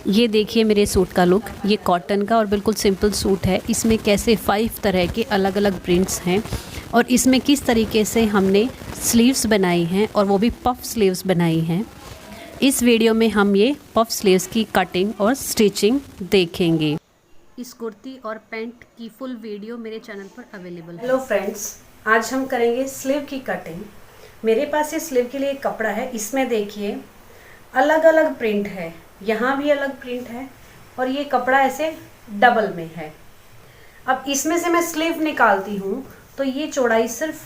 ये देखिए मेरे सूट का लुक। ये कॉटन का और बिल्कुल सिंपल सूट है। इसमें कैसे 5 तरह के अलग अलग प्रिंट्स हैं और इसमें किस तरीके से हमने स्लीव्स बनाई हैं और वो भी पफ स्लीव्स बनाई हैं। इस वीडियो में हम ये पफ स्लीव्स की कटिंग और स्टिचिंग देखेंगे। इस कुर्ती और पैंट की फुल वीडियो मेरे चैनल पर अवेलेबल है। हेलो फ्रेंड्स, आज हम करेंगे स्लीव की कटिंग। मेरे पास ये स्लीव के लिए एक कपड़ा है। इसमें देखिए अलग अलग प्रिंट है, यहाँ भी अलग प्रिंट है और ये कपड़ा ऐसे डबल में है। अब इसमें से मैं स्लीव निकालती हूँ तो ये चौड़ाई सिर्फ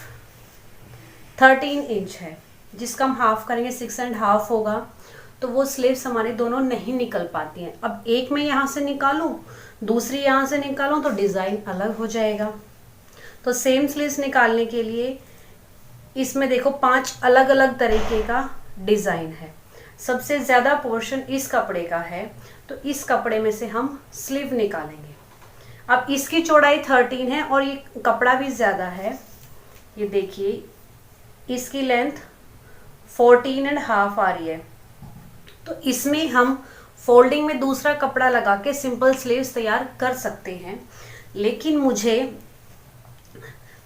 13 इंच है, जिसका हम हाफ करेंगे 6.5 होगा, तो वो स्लीव्स हमारे दोनों नहीं निकल पाती हैं। अब एक मैं यहाँ से निकालूं, दूसरी यहाँ से निकालूं तो डिज़ाइन अलग हो जाएगा। तो सेम स्लीव्स निकालने के लिए इसमें देखो 5 अलग अलग तरीके का डिज़ाइन है। सबसे ज़्यादा पोर्शन इस कपड़े का है, तो इस कपड़े में से हम स्लीव निकालेंगे। अब इसकी चौड़ाई 13 है और ये कपड़ा भी ज़्यादा है। ये देखिए इसकी लेंथ 14.5 आ रही है। तो इसमें हम फोल्डिंग में दूसरा कपड़ा लगा के सिंपल स्लीव्स तैयार कर सकते हैं, लेकिन मुझे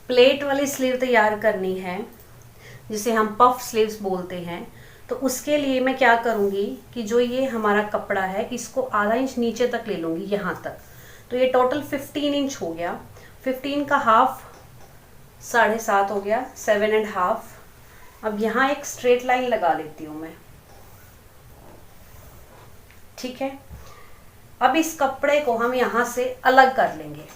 प्लेट वाली स्लीव तैयार करनी है, जिसे हम पफ स्लीव्स बोलते हैं। तो उसके लिए मैं क्या करूँगी कि जो ये हमारा कपड़ा है इसको आधा इंच नीचे तक ले लूँगी, यहाँ तक। तो ये टोटल 15 इंच हो गया। 15 का हाफ 7.5 हो गया, 7.5। अब यहाँ एक स्ट्रेट लाइन लगा लेती हूँ मैं, ठीक है। अब इस कपड़े को हम यहाँ से अलग कर लेंगे।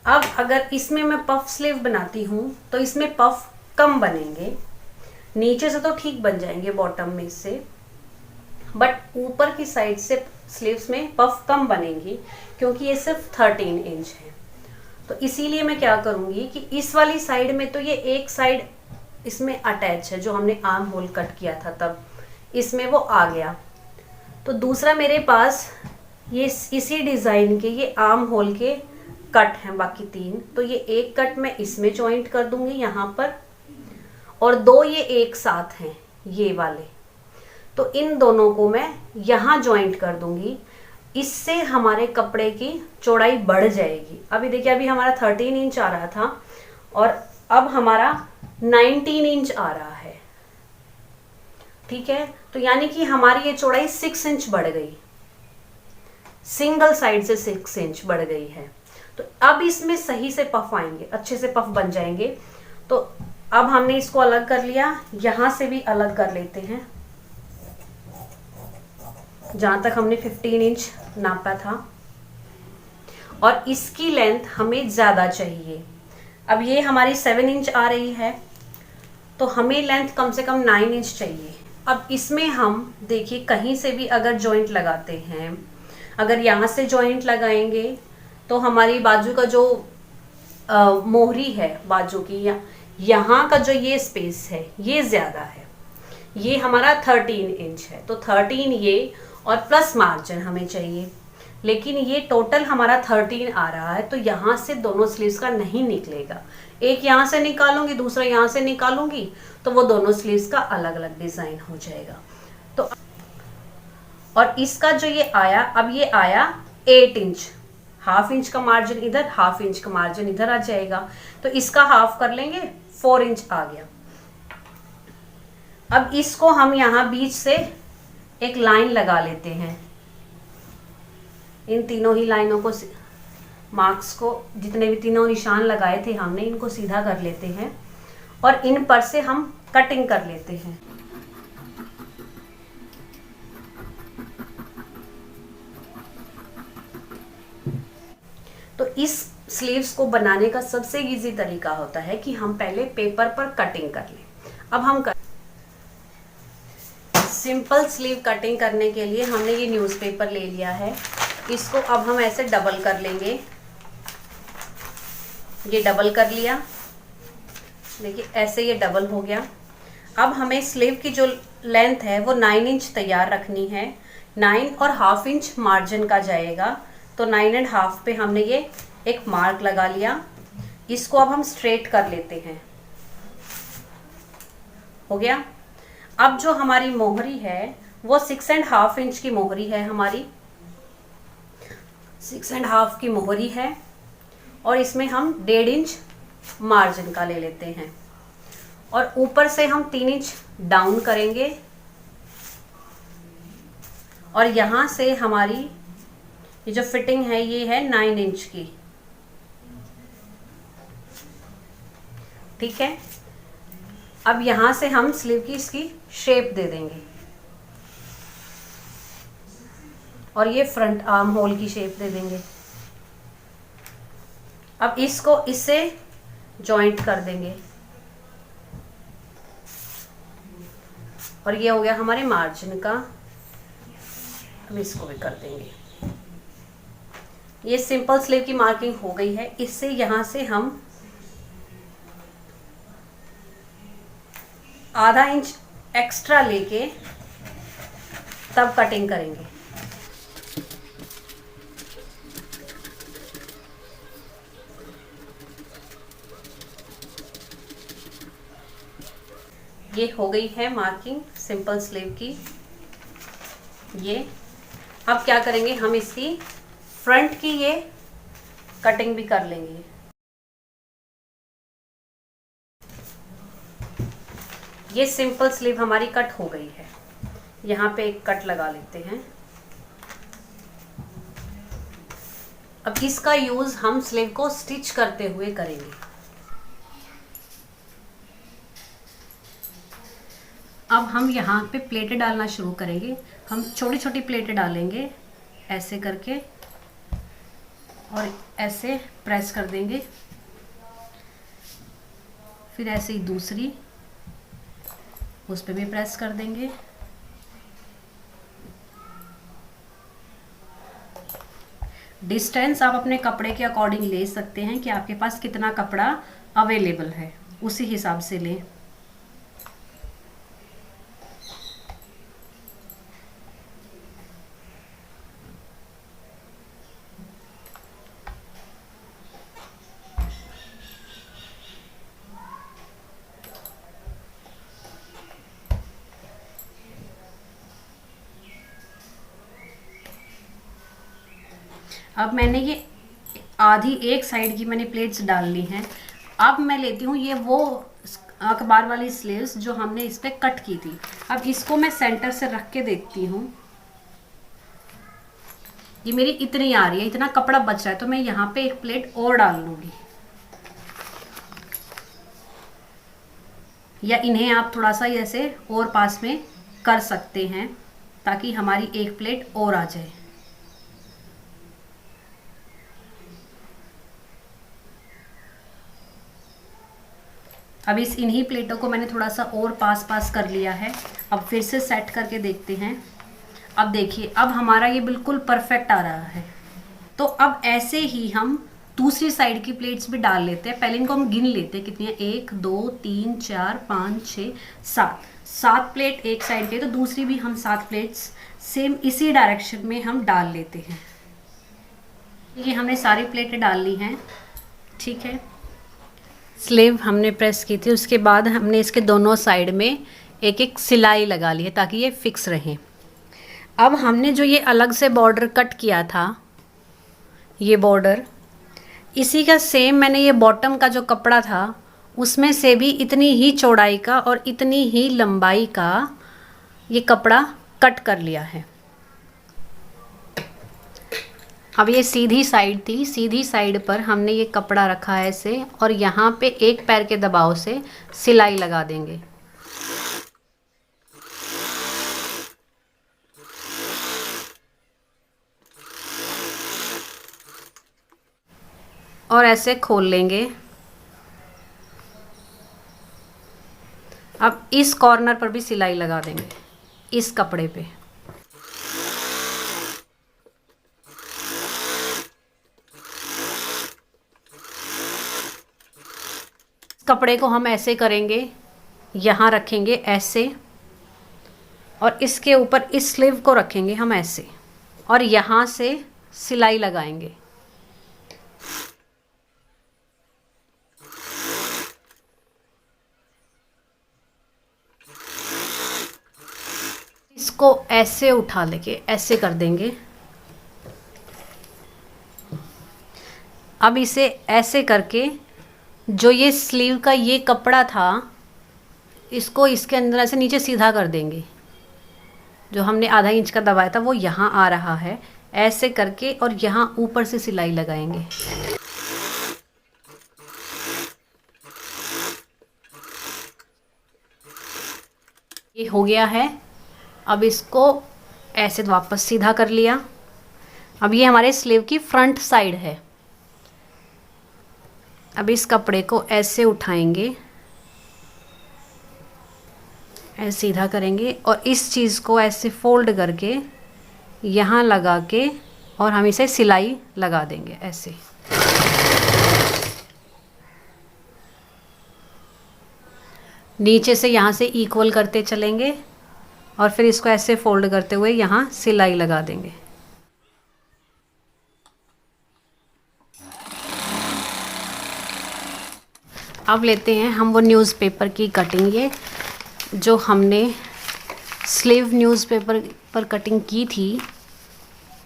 अब अगर इसमें मैं पफ स्लीव बनाती हूँ तो इसमें पफ कम बनेंगे। नीचे से तो ठीक बन जाएंगे बॉटम में से, बट ऊपर की साइड से स्लीव्स में पफ कम बनेंगी, क्योंकि ये सिर्फ 13 इंच है। तो इसीलिए मैं क्या करूँगी कि इस वाली साइड में तो ये एक साइड इसमें अटैच है, जो हमने आर्म होल कट किया था तब इसमें वो आ गया। तो दूसरा मेरे पास ये इसी डिज़ाइन के ये आर्म होल के कट हैं बाकी 3। तो ये एक कट मैं इसमें जॉइंट कर दूंगी यहाँ पर, और 2 ये एक साथ हैं ये वाले, तो इन दोनों को मैं यहाँ जॉइंट कर दूंगी। इससे हमारे कपड़े की चौड़ाई बढ़ जाएगी। अभी देखिए, अभी हमारा 13 इंच आ रहा था और अब हमारा 19 इंच आ रहा है, ठीक है। तो यानी कि हमारी ये चौड़ाई 6 इंच बढ़ गई, सिंगल साइड से 6 इंच बढ़ गई है। तो अब इसमें सही से पफ आएंगे, अच्छे से पफ बन जाएंगे। तो अब हमने इसको अलग कर लिया, यहाँ से भी अलग कर लेते हैं, जहाँ तक हमने 15 इंच नापा था। और इसकी लेंथ हमें ज़्यादा चाहिए। अब ये हमारी 7 इंच आ रही है, तो हमें लेंथ कम से कम 9 इंच चाहिए। अब इसमें हम देखिए कहीं से भी अगर जॉइंट लगाते हैं, अगर यहाँ से जॉइंट लगाएंगे तो हमारी बाजू का जो मोहरी है बाजू की, यहाँ का जो ये स्पेस है ये ज़्यादा है। ये हमारा 13 इंच है, तो 13 ये और प्लस मार्जिन हमें चाहिए, लेकिन ये टोटल हमारा 13 आ रहा है। तो यहाँ से दोनों स्लीव्स का नहीं निकलेगा। एक यहाँ से निकालूंगी, दूसरा यहाँ से निकालूंगी, तो वो दोनों स्लीव्स का अलग अलग डिज़ाइन हो जाएगा। तो और इसका जो ये आया, अब ये आया 8 इंच, हाफ इंच का मार्जिन इधर, हाफ इंच का मार्जिन इधर आ जाएगा। तो इसका हाफ कर लेंगे, 4 इंच आ गया। अब इसको हम यहाँ बीच से एक लाइन लगा लेते हैं। इन तीनों ही लाइनों को, मार्क्स को, जितने भी तीनों निशान लगाए थे हमने, इनको सीधा कर लेते हैं और इन पर से हम कटिंग कर लेते हैं। तो इस स्लीव्स को बनाने का सबसे इजी तरीका होता है कि हम पहले पेपर पर कटिंग कर लें। अब हम सिंपल स्लीव कटिंग करने के लिए हमने ये न्यूज़पेपर ले लिया है। इसको अब हम ऐसे डबल कर लेंगे। ये डबल कर लिया, देखिए ऐसे ये डबल हो गया। अब हमें स्लीव की जो लेंथ है वो 9 इंच तैयार रखनी है। 9 और हाफ इंच मार्जिन का जाएगा, तो 9.5 पे हमने ये एक मार्क लगा लिया। इसको अब हम स्ट्रेट कर लेते हैं। हो गया। अब जो हमारी मोहरी है वो 6.5 इंच की मोहरी है, हमारी 6.5 की मोहरी है, और इसमें हम 1.5 इंच मार्जिन का ले लेते हैं, और ऊपर से हम 3 इंच डाउन करेंगे, और यहाँ से हमारी ये जो फिटिंग है ये है 9 इंच की। ठीक है, अब यहाँ से हम स्लीव की इसकी शेप दे देंगे, और ये फ्रंट आर्म होल की शेप दे देंगे। अब इसको इससे जॉइंट कर देंगे, और ये हो गया हमारे मार्जिन का। अब इसको भी कर देंगे। ये सिंपल स्लीव की मार्किंग हो गई है। इससे यहाँ से हम आधा इंच एक्स्ट्रा लेके तब कटिंग करेंगे। ये हो गई है मार्किंग सिंपल स्लीव की। ये अब क्या करेंगे, हम इसकी फ्रंट की ये कटिंग भी कर लेंगे। ये सिंपल स्लीव हमारी कट हो गई है। यहाँ पे एक कट लगा लेते हैं। अब इसका यूज हम स्लीव को स्टिच करते हुए करेंगे। अब हम यहाँ पे प्लेटें डालना शुरू करेंगे। हम छोटी छोटी प्लेटें डालेंगे ऐसे करके, और ऐसे प्रेस कर देंगे, फिर ऐसे ही दूसरी उस पे भी प्रेस कर देंगे। डिस्टेंस आप अपने कपड़े के अकॉर्डिंग ले सकते हैं कि आपके पास कितना कपड़ा अवेलेबल है, उसी हिसाब से लें। अब मैंने ये आधी एक साइड की मैंने प्लेट्स डाल ली हैं। अब मैं लेती हूँ ये वो अखबार वाली स्लीव्स जो हमने इस पे कट की थी। अब इसको मैं सेंटर से रख के देखती हूँ, ये मेरी इतनी आ रही है, इतना कपड़ा बच रहा है, तो मैं यहाँ पे एक प्लेट और डाल लूंगी, या इन्हें आप थोड़ा सा ऐसे और पास में कर सकते हैं ताकि हमारी एक प्लेट और आ जाए। अब इन्हीं प्लेटों को मैंने थोड़ा सा और पास कर लिया है। अब फिर से सेट करके देखते हैं। अब देखिए, अब हमारा ये बिल्कुल परफेक्ट आ रहा है। तो अब ऐसे ही हम दूसरी साइड की प्लेट्स भी डाल लेते हैं। पहले इनको हम गिन लेते हैं कितनी है, 1 2 3 4 5 6 7 प्लेट एक साइड के, तो दूसरी भी हम 7 प्लेट्स सेम इसी डायरेक्शन में हम डाल लेते हैं। ये हमने सारी प्लेटें डाल ली हैं। ठीक है, स्लीव हमने प्रेस की थी, उसके बाद हमने इसके दोनों साइड में एक एक सिलाई लगा ली है ताकि ये फिक्स रहे। अब हमने जो ये अलग से बॉर्डर कट किया था, ये बॉर्डर इसी का सेम मैंने ये बॉटम का जो कपड़ा था उसमें से भी इतनी ही चौड़ाई का और इतनी ही लंबाई का ये कपड़ा कट कर लिया है। अब ये सीधी साइड थी, सीधी साइड पर हमने ये कपड़ा रखा है ऐसे, और यहाँ पे एक पैर के दबाव से सिलाई लगा देंगे। और ऐसे खोल लेंगे। अब इस कॉर्नर पर भी सिलाई लगा देंगे, इस कपड़े पे। कपड़े को हम ऐसे करेंगे, यहाँ रखेंगे ऐसे, और इसके ऊपर इस स्लीव को रखेंगे हम ऐसे, और यहाँ से सिलाई लगाएंगे। इसको ऐसे उठा लेके ऐसे कर देंगे। अब इसे ऐसे करके जो ये स्लीव का ये कपड़ा था इसको इसके अंदर ऐसे नीचे सीधा कर देंगे। जो हमने आधा इंच का दबाया था वो यहाँ आ रहा है, ऐसे करके, और यहाँ ऊपर से सिलाई लगाएंगे। ये हो गया है। अब इसको ऐसे वापस सीधा कर लिया। अब ये हमारे स्लीव की फ्रंट साइड है। अब इस कपड़े को ऐसे उठाएंगे, ऐसे सीधा करेंगे और इस चीज़ को ऐसे फोल्ड करके यहाँ लगा के और हम इसे सिलाई लगा देंगे ऐसे। नीचे से यहाँ से इक्वल करते चलेंगे और फिर इसको ऐसे फोल्ड करते हुए यहाँ सिलाई लगा देंगे। अब लेते हैं हम वो न्यूज़पेपर की कटिंग, ये जो हमने स्लीव न्यूज़पेपर पर कटिंग की थी।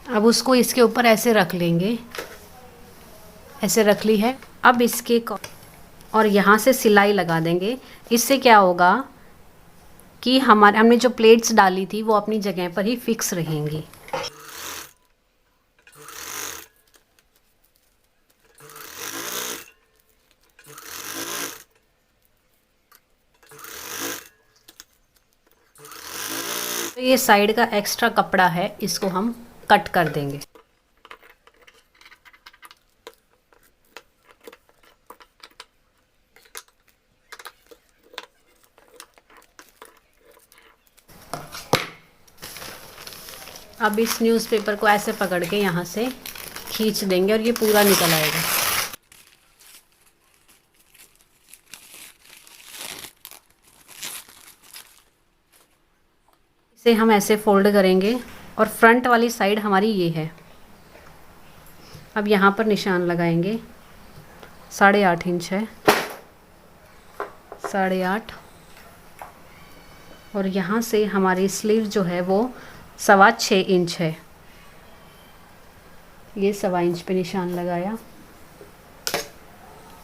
अब उसको इसके ऊपर ऐसे रख लेंगे, ऐसे रख ली है। अब इसके और यहाँ से सिलाई लगा देंगे। इससे क्या होगा कि हमने जो प्लेट्स डाली थी वो अपनी जगह पर ही फिक्स रहेंगी। तो ये साइड का एक्स्ट्रा कपड़ा है, इसको हम कट कर देंगे। अब इस न्यूज़पेपर को ऐसे पकड़ के यहाँ से खींच देंगे और ये पूरा निकल आएगा। इसे हम ऐसे फोल्ड करेंगे और फ्रंट वाली साइड हमारी ये है। अब यहाँ पर निशान लगाएंगे, 8.5 इंच है, 8.5, और यहाँ से हमारी स्लीव जो है वो 6.25 इंच है। ये 1.25 इंच पे निशान लगाया,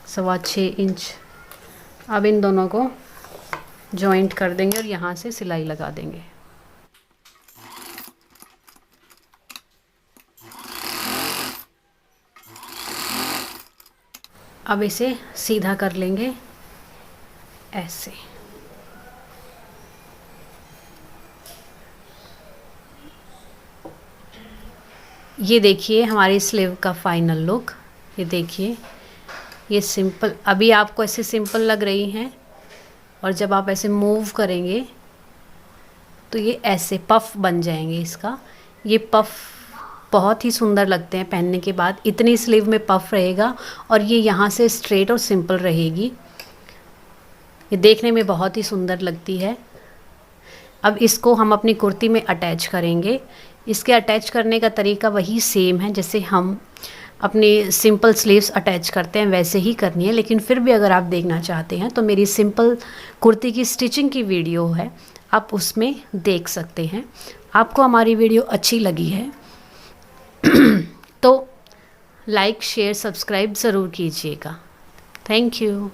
6.25 इंच। अब इन दोनों को जॉइंट कर देंगे और यहाँ से सिलाई लगा देंगे। अब इसे सीधा कर लेंगे ऐसे। ये देखिए हमारी स्लीव का फाइनल लुक। ये देखिए, ये सिंपल, अभी आपको ऐसे सिंपल लग रही हैं और जब आप ऐसे मूव करेंगे तो ये ऐसे पफ बन जाएंगे। इसका ये पफ बहुत ही सुंदर लगते हैं पहनने के बाद। इतनी स्लीव में पफ रहेगा और ये यहाँ से स्ट्रेट और सिंपल रहेगी। ये देखने में बहुत ही सुंदर लगती है। अब इसको हम अपनी कुर्ती में अटैच करेंगे। इसके अटैच करने का तरीका वही सेम है जैसे हम अपनी सिंपल स्लीव्स अटैच करते हैं, वैसे ही करनी है। लेकिन फिर भी अगर आप देखना चाहते हैं तो मेरी सिंपल कुर्ती की स्टिचिंग की वीडियो है, आप उसमें देख सकते हैं। आपको हमारी वीडियो अच्छी लगी है तो लाइक, शेयर, सब्सक्राइब ज़रूर कीजिएगा। Thank you.